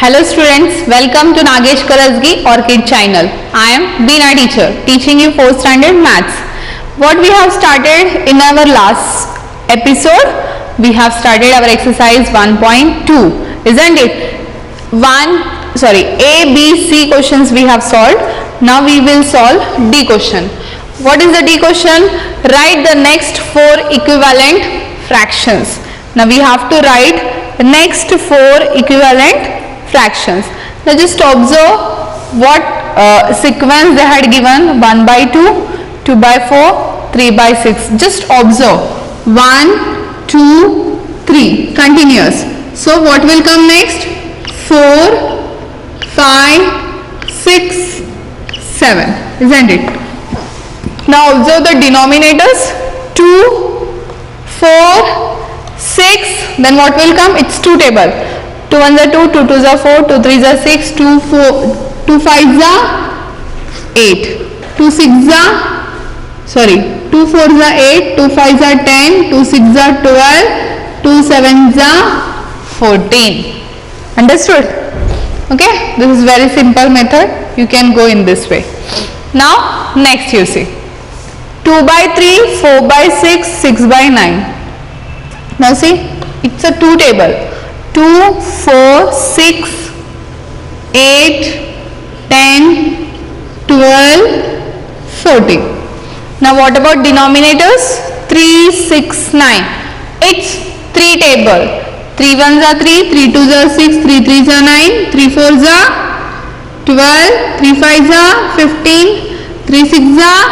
Hello students, welcome to Nagesh Karasgi Orchid channel. I am Beena teacher teaching you 4th standard maths. What we have started in our last episode, we have started our exercise 1.2, isn't it? A, B, C questions we have solved. Now we will solve D question. What is the D question? Write the next 4 equivalent fractions. Now we have to write the next 4 equivalent fractions. Now just observe what sequence they had given: 1 by 2, 2 by 4, 3 by 6. Just observe 1, 2, 3 continuous. So what will come next? 4, 5, 6, 7, isn't it? Now observe the denominators: 2, 4, 6. Then what will come? It's 2 table. 2 1s are 2, 2 2s are 4, 2 3s are 6, 2 5s are 8, 2 6s are 2 4s are 8, 2 5s are 10, 2 6s are 12, 2 7s are 14. Understood? Okay, this is very simple method. You can go in this way. Now next you see 2 by 3, 4 by 6, 6 by 9. Now see, it's a 2 table. 2, 4, 6, 8, 10, 12, 14. Now what about denominators? 3, 6, 9. It's 3 table. 3 1s are 3, 3 2s are 6, 3 3s are 9, 3 4s are 12, 3 5s are 15, 3 6s are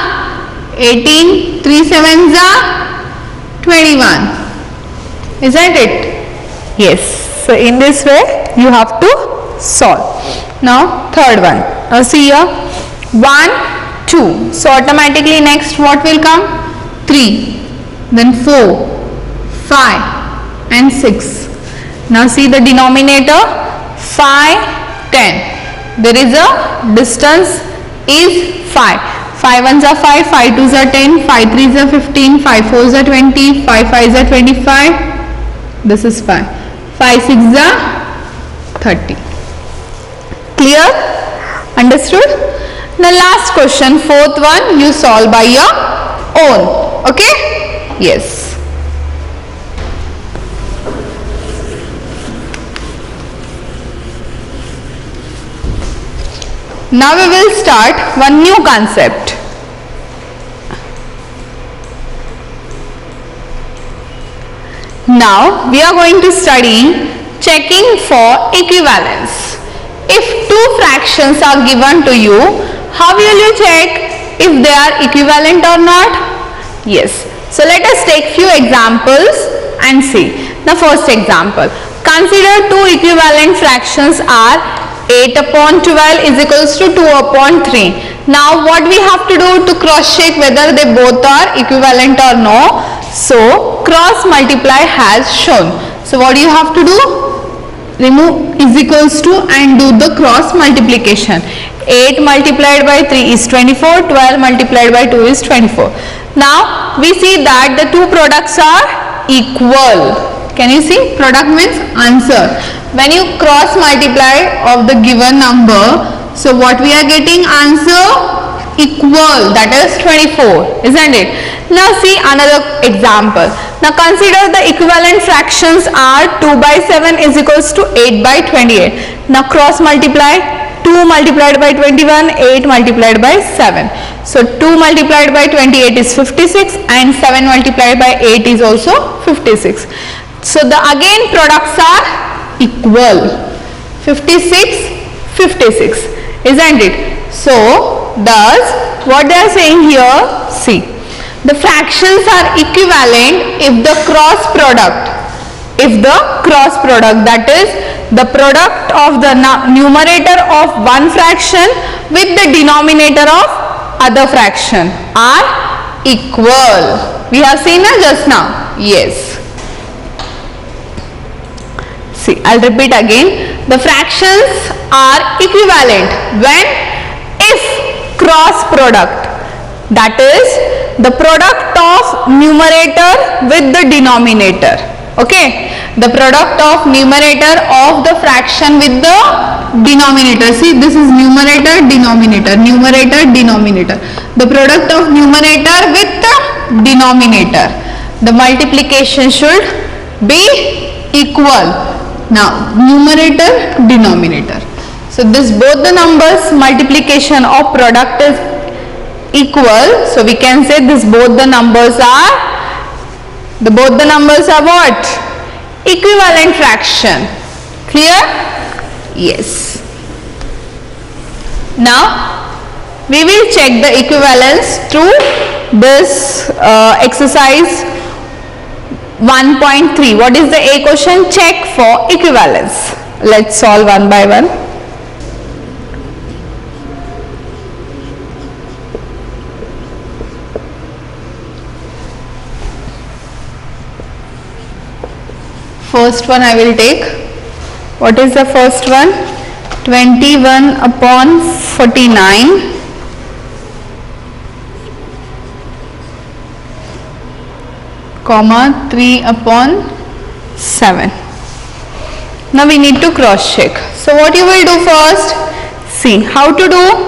18, 3 7s are 21. Isn't it? Yes. So in this way you have to solve. Now third one. Now see here, 1, 2. So automatically next what will come? 3, then 4, 5 and 6. Now see the denominator, 5, 10. There is a distance is 5. 5 1s are 5, 5 2s are 10, 5 3s are 15, 5 4s are 20, 5 5s are 25. This is 5. 5 6s are 30. Clear? Understood? The last question, 4th one, you solve by your own. Okay? Yes. Now we will start one new concept. Now we are going to study checking for equivalence. If 2 fractions are given to you, how will you check if they are equivalent or not? Yes. So let us take few examples and see. The first example. Consider 2 equivalent fractions are 8 upon 12 is equals to 2 upon 3. Now what we have to do to cross check whether they both are equivalent or no? So cross multiply has shown. So what do you have to do? Remove is equals to and do the cross multiplication. 8 multiplied by 3 is 24, 12 multiplied by 2 is 24. Now we see that the 2 products are equal. Can you see? Product means answer. When you cross multiply of the given number, so what we are getting? Answer equal, that is 24, isn't it? Now see another example. Now consider the equivalent fractions are 2 by 7 is equals to 8 by 28. Now cross multiply, 2 multiplied by 21, 8 multiplied by 7. So 2 multiplied by 28 is 56 and 7 multiplied by 8 is also 56. So the again products are equal, 56, 56, isn't it? So thus what they are saying here, see, the fractions are equivalent if the cross product, that is the product of the numerator of one fraction with the denominator of other fraction are equal. We have seen that just now. Yes. See, I'll repeat again. The fractions are equivalent when if cross product, that is the product of numerator with the denominator, okay, The product of numerator of the fraction with the denominator. See, this is numerator, denominator, numerator, denominator. The product of numerator with the denominator. The multiplication should be equal. Now, numerator, denominator. So, this both the numbers multiplication of product is equal. So, we can say this both the numbers are what? Equivalent fraction. Clear? Yes. Now, we will check the equivalence through this exercise 1.3. What is the A question? Check for equivalence. Let's solve one by one. First one I will take. What is the first one? 21 upon 49 comma 3 upon 7. Now we need to cross check. So what you will do first? See how to do.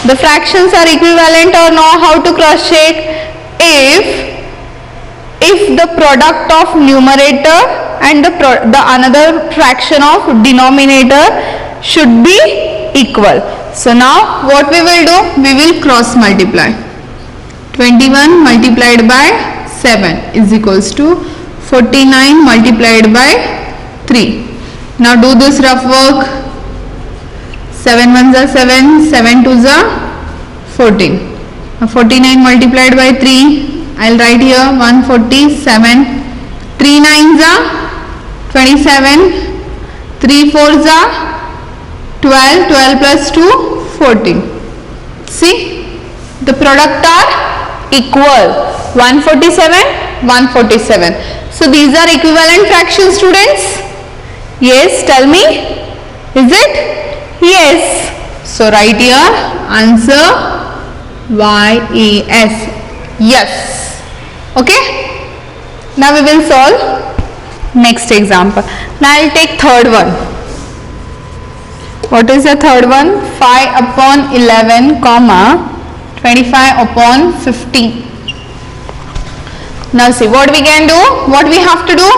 The fractions are equivalent or no? How to cross check? If the product of numerator and the another fraction of denominator should be equal. So now what we will do? We will cross multiply. 21 multiplied by 7 is equals to 49 multiplied by 3. Now do this rough work. 7 ones are 7, 7 twos are 14. Now 49 multiplied by 3. I will write here 147. 3 nines are 27, 3 fours are 12, 12 plus 2, 14. See, the product are equal, 147, 147. So these are equivalent fractions, students. Yes, tell me, is it? Yes. So write here answer YES. Yes. Okay. Now we will solve next example. Now I will take third one. What is the third one? 5 upon 11 comma 25 upon 15. Now see what we can do. What we have to do?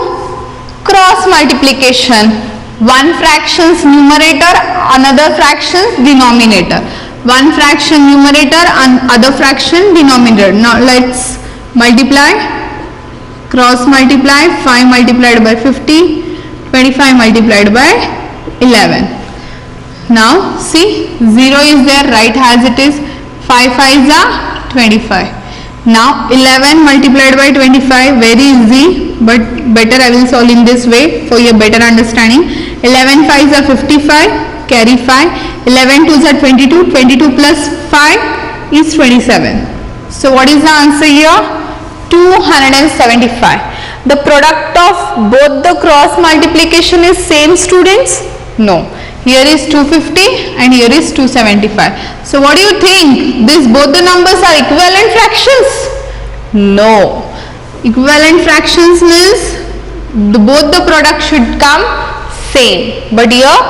Cross multiplication. One fraction's numerator, another fraction's denominator. One fraction numerator and other fraction denominator. Now let's multiply. Cross multiply. 5 multiplied by 50, 25 multiplied by 11. Now see, 0 is there, right as it is. 5 5s are 25. Now 11 multiplied by 25, very easy, but better I will solve in this way for your better understanding. 11 5s are 55, carry 5. 11 2s are 22, 22 plus 5 is 27. So what is the answer here? 275. The product of both the cross multiplication is same, students? No. Here is 250 and here is 275. So what do you think? Both the numbers are equivalent fractions? No. Equivalent fractions means both the product should come same. But here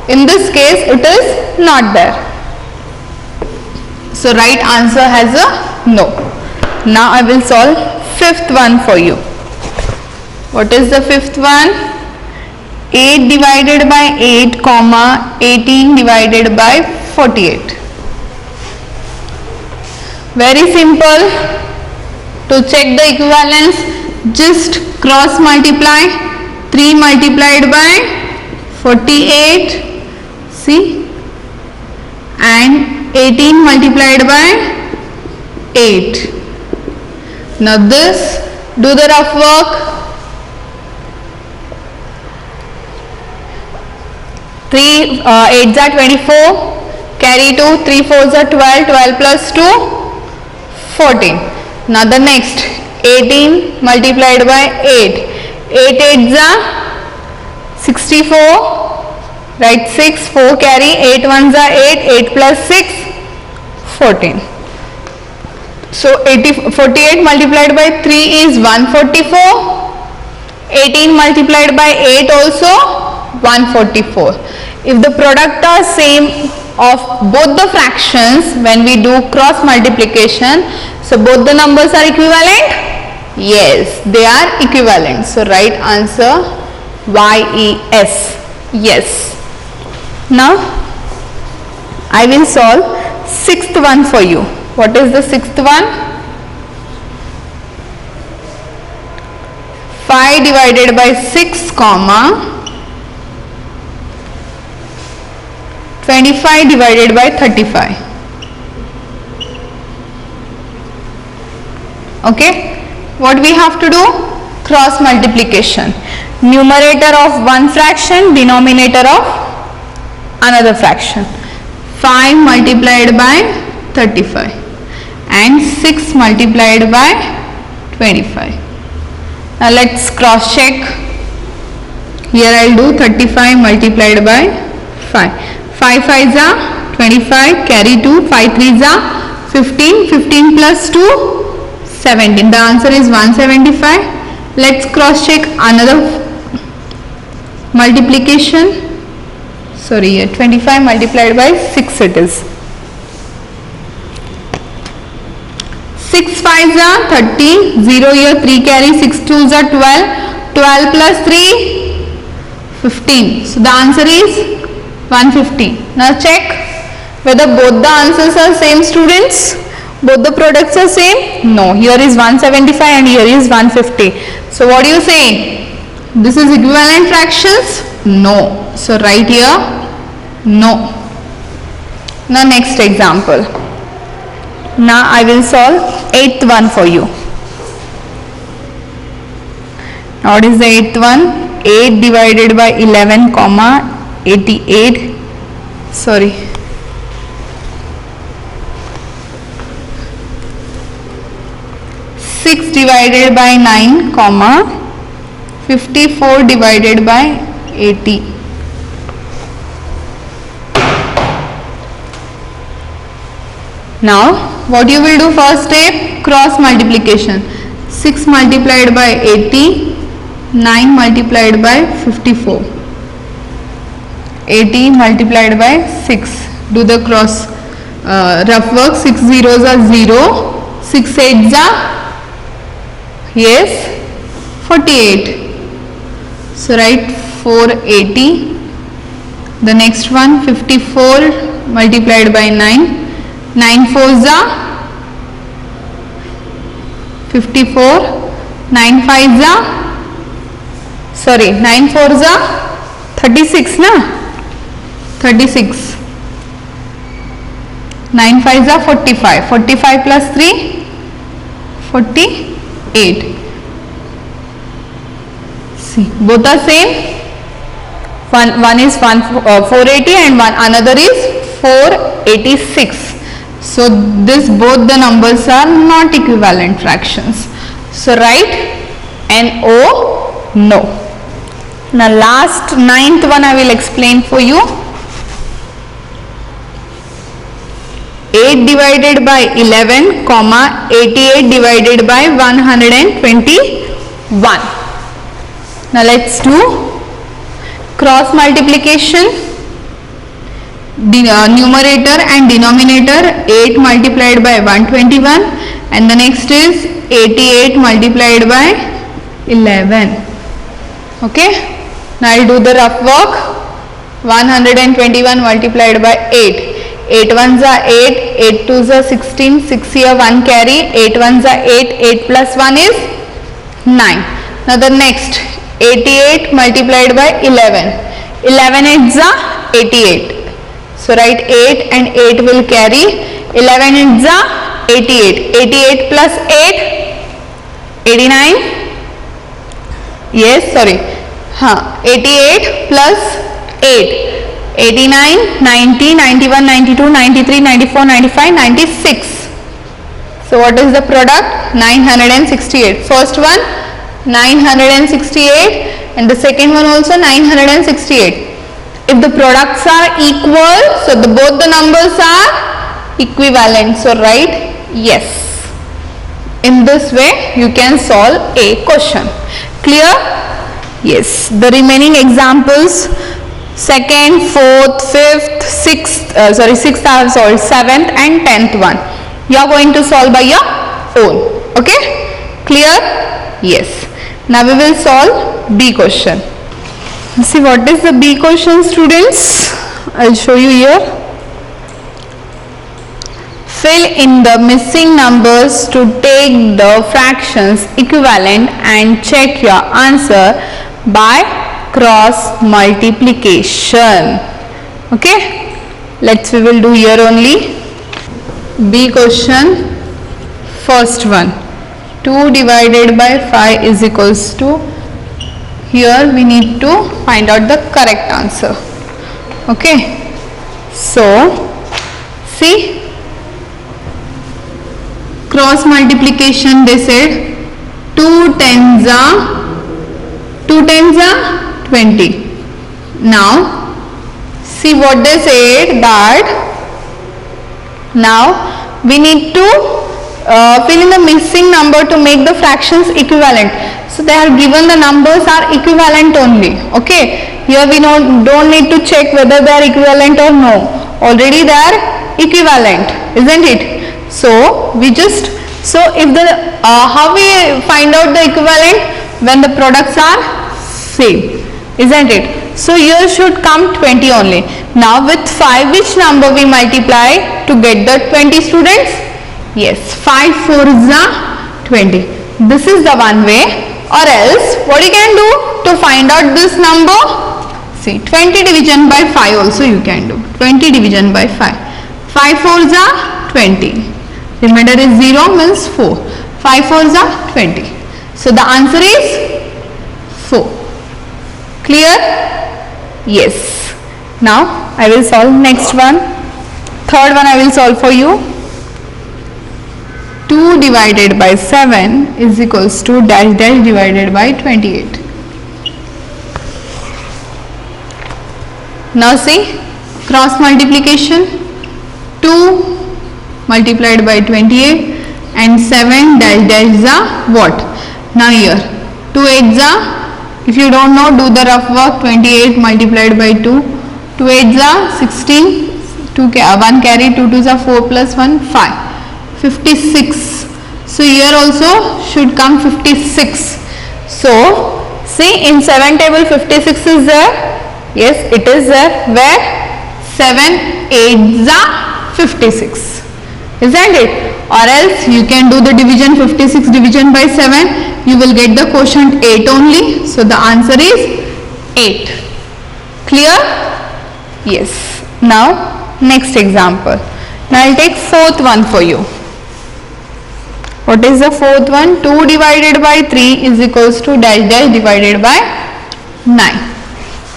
in this case it is not there. So right answer has a no. Now I will solve fifth one for you. What is the fifth one? 8 divided by 8 comma 18 divided by 48. Very simple. To check the equivalence, just cross multiply. 3 multiplied by 48, see, and 18 multiplied by 8. Now this, do the rough work. 3 8s are 24, carry 2, 3 4s are 12, 12 plus 2, 14. Now the next, 18 multiplied by 8, 8 8s are 64, write 6, 4 carry, 8 1s are 8, 8 plus 6, 14. So 48 multiplied by 3 is 144, 18 multiplied by 8 also 144. If the product are same of both the fractions when we do cross multiplication, so both the numbers are equivalent? Yes, they are equivalent. So right answer YES. Yes. Now I will solve sixth one for you. What is the sixth one? 5 divided by 6 comma 25 divided by 35. Okay, what we have to do? Cross multiplication. Numerator of one fraction, denominator of another fraction. 5 multiplied by 35 and 6 multiplied by 25. Now let's cross check. Here I will do 35 multiplied by 5. 5 5s are 25, carry 2, 5 3s are 15, 15 plus 2, 17. The answer is 175. Let's cross check another multiplication. Sorry, 25 multiplied by 6 it is. 6 5s are 30, 0 here 3 carry, 6 2s are 12, 12 plus 3, 15. So the answer is 150. Now check whether both the answers are same, students. Both the products are same? No. Here is 175 and here is 150. So what do you say? This is equivalent fractions? No. So write here no. Now next example. Now I will solve eighth one for you. Now what is the eighth one? 8 divided by 11 comma 88, sorry, 6 divided by 9 comma 54 divided by 80. Now what you will do? First step, cross multiplication. 6 multiplied by 80, 9 multiplied by 54. 80 multiplied by 6. Do the cross rough work. 6 zeros are 0, 6 eights are, yes, 48. So write 480. The next one, 54 multiplied by 9. 9 fours are 54. 9 fives are, sorry, 9 fours are 36 na. 36. 9 5s are 45. 45 plus 3, 48. See, both are same. One is 480 and another is 486. So this both the numbers are not equivalent fractions. So write NO, no. Now last ninth one I will explain for you. 8 divided by 11 comma 88 divided by 121. Now let's do cross multiplication. Numerator and denominator, 8 multiplied by 121 and the next is 88 multiplied by 11. Okay. Now I will do the rough work. 121 multiplied by 8. 8 ones are 8, 8 twos are 16, 6 here 1 carry, 8 ones are 8, 8 plus 1 is 9. Now the next 88 multiplied by 11. 11 eights are 88. So write 8 and 8 will carry. 11 eights are 88. 88 plus 8, 89. Yes, sorry. 88 plus 8. 89, 90, 91, 92, 93, 94, 95, 96. So what is the product? 968. First one 968 and the second one also 968. If the products are equal, so both the numbers are equivalent. So write yes. In this way you can solve a question. Clear? Yes, the remaining examples, second, fourth, fifth, sixth, sixth I have solved, seventh and 10th one. You are going to solve by your own. Okay? Clear? Yes. Now we will solve B question. See what is the B question, students? I'll show you here. Fill in the missing numbers to take the fractions equivalent and check your answer by cross multiplication. Okay, we will do here only. B question, first one, 2 divided by 5 is equals to, here we need to find out the correct answer. Okay, so see, cross multiplication, they said 2 tens are 20. Now see what they said, that now we need to fill in the missing number to make the fractions equivalent. So they are given the numbers are equivalent only. Okay, here we don't need to check whether they are equivalent or no. Already they are equivalent, isn't it? So we just, so if the how we find out the equivalent? When the products are same, isn't it? So here should come 20 only. Now with 5 which number we multiply to get the 20, students? Yes, 5 4s are 20. This is the one way. Or else what you can do to find out this number? See, 20 division by 5 also you can do. 20 division by 5. 5 4s are 20. Remainder is 0 means 4. 5 4s are 20. So the answer is 4. Clear? Yes. Now I will solve next one. Third one I will solve for you. 2 divided by 7 is equals to dash dash divided by 28. Now see, cross multiplication, 2 multiplied by 28 and 7 dash dash is a what? Now here 2 8s are, if you don't know, do the rough work. 28 multiplied by 2, 2 8s are 16, 1 carry, 2 2s are 4 plus 1 5, 56. So here also should come 56. So see, in 7 table 56 is there. Yes, it is there. Where? 7 8s are 56, isn't it? Or else you can do the division, 56 division by 7, you will get the quotient 8 only. So the answer is 8. Clear? Yes. Now next example. Now I will take fourth one for you. What is the fourth one? 2 divided by 3 is equals to dash dash divided by 9.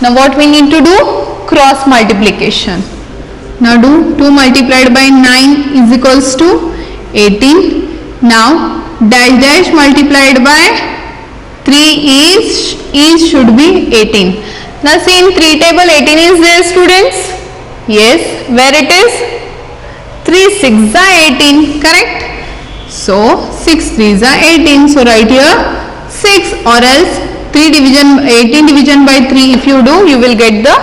Now what we need to do? Cross multiplication. Now do 2 multiplied by 9 is equals to 18. Now dash dash multiplied by 3 is should be 18. Now see, in 3 table 18 is there, students? Yes. Where it is? 3 6s are 18, correct? So 6 3s are 18. So right here 6, or else 3 division 18 division by 3 if you do, you will get the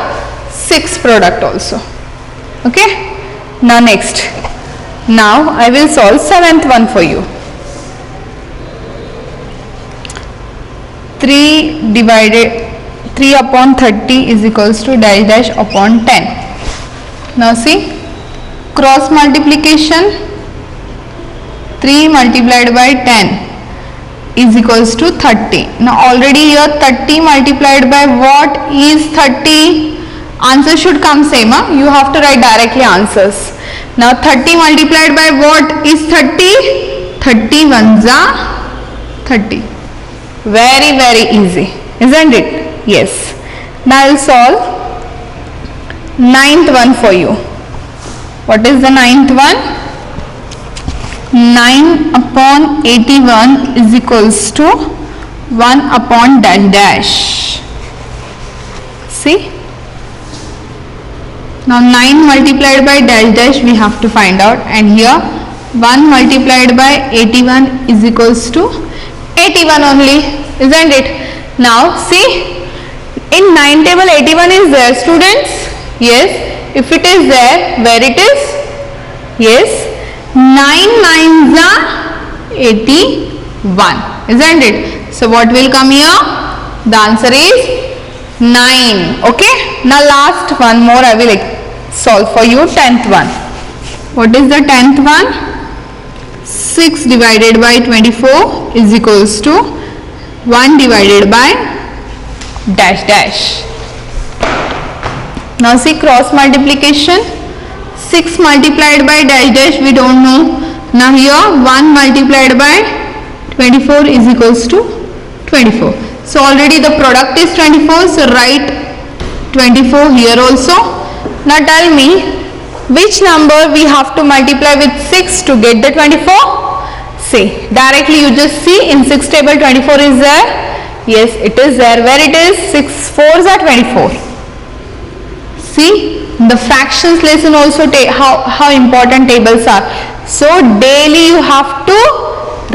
6 product also. Okay. Now next. Now I will solve 7th one for you. 3 divided 3 upon 30 is equals to dash dash upon 10. Now see, cross multiplication, 3 multiplied by 10 is equals to 30. Now already here 30 multiplied by what is 30? Answer should come same. You have to write directly answers. Now 30 multiplied by what is 30? 30 ones are 30. Very very easy, isn't it? Yes. Now I will solve 9th one for you. What is the 9th one? 9 upon 81 is equals to 1 upon dash dash. See? Now 9 multiplied by dash dash we have to find out, and here 1 multiplied by 81 is equals to 81 only, isn't it? Now see, 9 table 81 is there, students? Yes. If it is there, where it is? Yes. 9 9s are 81, isn't it? So what will come here? The answer is 9. Okay. Now last one more I will solve for you. 10th one. What is the 10th one? 6 divided by 24 is equals to 1 divided by dash dash. Now see cross multiplication. 6 multiplied by dash dash we don't know. Now here 1 multiplied by 24 is equals to 24. So already the product is 24. So write 24 here also. Now tell me which number we have to multiply with 6 to get the 24. See, directly you just see in 6 table 24 is there. Yes, it is there. Where it is? 6 4s are 24. See, the fractions lesson also how important tables are. So daily you have to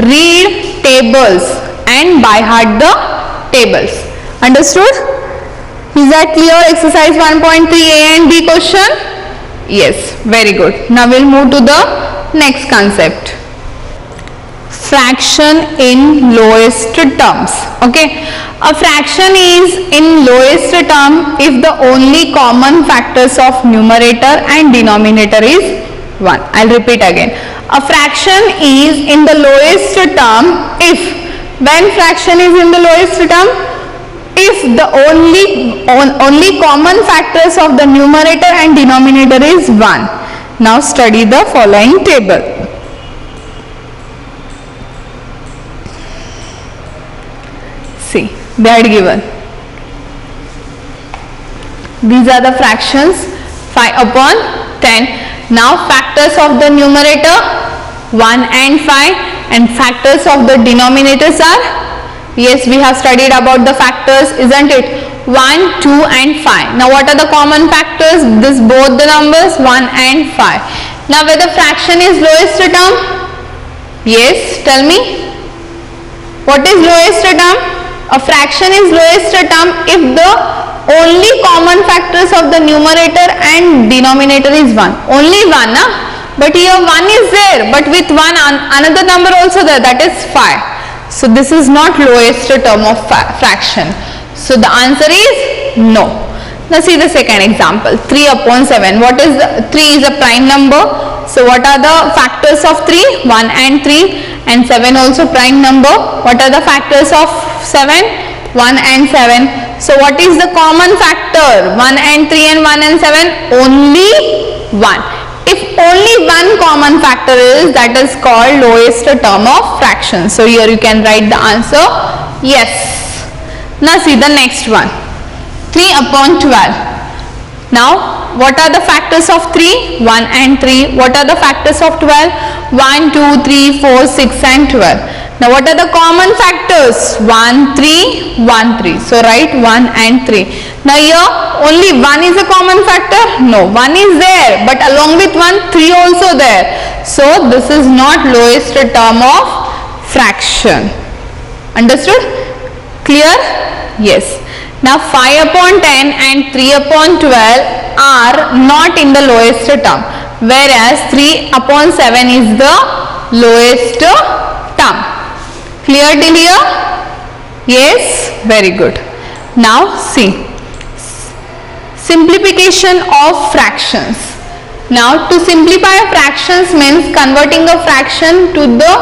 read tables and by heart the tables. Understood? Is that clear? Exercise 1.3 A and B question? Yes, very good. Now we'll move to the next concept. Fraction in lowest terms. Okay, a fraction is in lowest term if the only common factors of numerator and denominator is 1. I'll repeat again. A fraction is in the lowest term if, when fraction is in the lowest term, if the only common factors of the numerator and denominator is 1. Now study the following table. See, they are given. These are the fractions 5 upon 10. Now factors of the numerator 1 and 5 and factors of the denominators are, yes, we have studied about the factors, isn't it? 1, 2 and 5. Now what are the common factors? This both the numbers 1 and 5. Now whether fraction is lowest term? Yes, tell me. What is lowest term? A fraction is lowest term if the only common factors of the numerator and denominator is 1. Only 1, but here 1 is there, but with 1 another number also there, that is 5. So this is not lowest term of fraction. So the answer is no. Now see the second example, 3 upon 7. What is the 3 is a prime number. So what are the factors of 3? 1 and 3 and 7 also prime number. What are the factors of 7? 1 and 7. So what is the common factor? 1 and 3 and 1 and 7? Only 1. If only one common factor is, that is called lowest term of fraction. So here you can write the answer yes. Now see the next one, 3 upon 12. Now what are the factors of 3? 1 and 3. What are the factors of 12? 1, 2, 3, 4, 6 and 12. Now what are the common factors? 1, 3, 1, 3. So write 1 and 3. Now here only 1 is a common factor? No, 1 is there, but along with 1, 3 also there. So this is not lowest term of fraction. Understood? Clear? Yes. Now 5 upon 10 and 3 upon 12 are not in the lowest term, whereas 3 upon 7 is the lowest term. Clear till here? Yes, very good. Now see, simplification of fractions. Now to simplify fractions means converting a fraction to the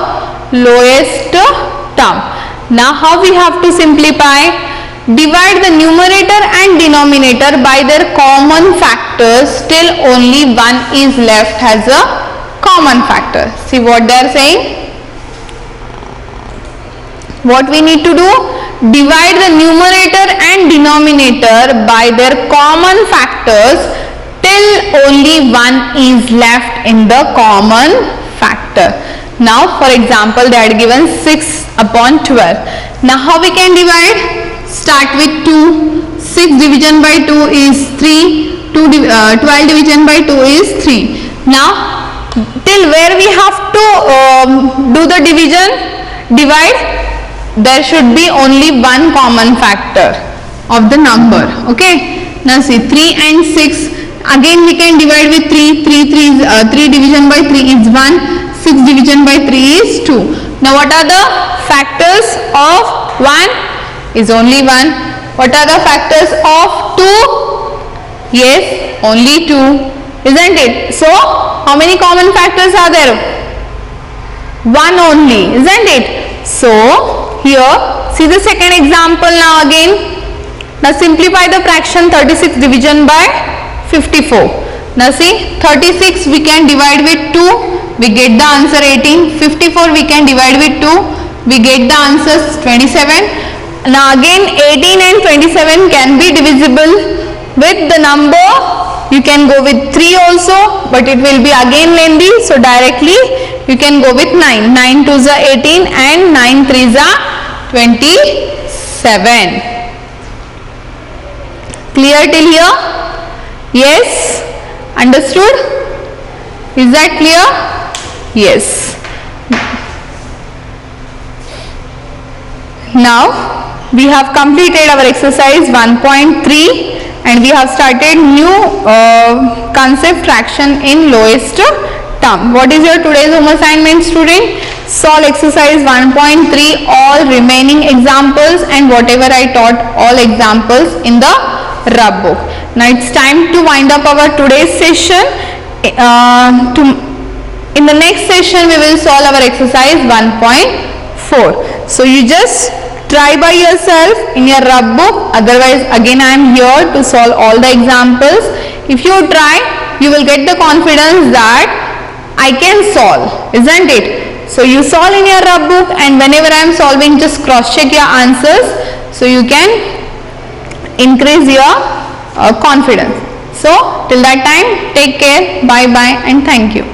lowest term. Now how we have to simplify? Divide the numerator and denominator by their common factors till only one is left as a common factor. See what they are saying? What we need to do? Divide the numerator and denominator by their common factors till only one is left in the common factor. Now for example they are given 6 upon 12. Now how we can divide? Start with 2. 6 division by 2 is 3. 12 division by 2 is 3. Now till where we have to do the division, divide, there should be only one common factor. of the number. Okay, now see 3 and 6, again we can divide with 3. 3 division by 3 is 1, 6 division by 3 is 2. Now what are the factors of 1? Is only 1. What are the factors of 2? Yes, only 2, isn't it? So how many common factors are there? 1 only, isn't it? So here see the second example now again. Now simplify the fraction 36 division by 54. Now see 36 we can divide with 2, we get the answer 18. 54 we can divide with 2, we get the answers 27. Now again 18 and 27 can be divisible with the number. You can go with 3 also, but it will be again lengthy, so directly you can go with 9. 9 2s are 18 and 9 3s are 27. Clear till here? Yes? Understood? Is that clear? Yes. Now we have completed our exercise 1.3 and we have started new concept fraction in lowest term. What is your today's home assignment, student? Solve exercise 1.3, all remaining examples and whatever I taught, all examples in the rub book. Now it's time to wind up our today's session. In the next session we will solve our exercise 1.4. So you just try by yourself in your rub book, otherwise again I am here to solve all the examples. If you try, you will get the confidence that I can solve, isn't it? So you solve in your rub book, and whenever I am solving, just cross check your answers so you can increase your confidence. So till that time, take care, bye bye and thank you.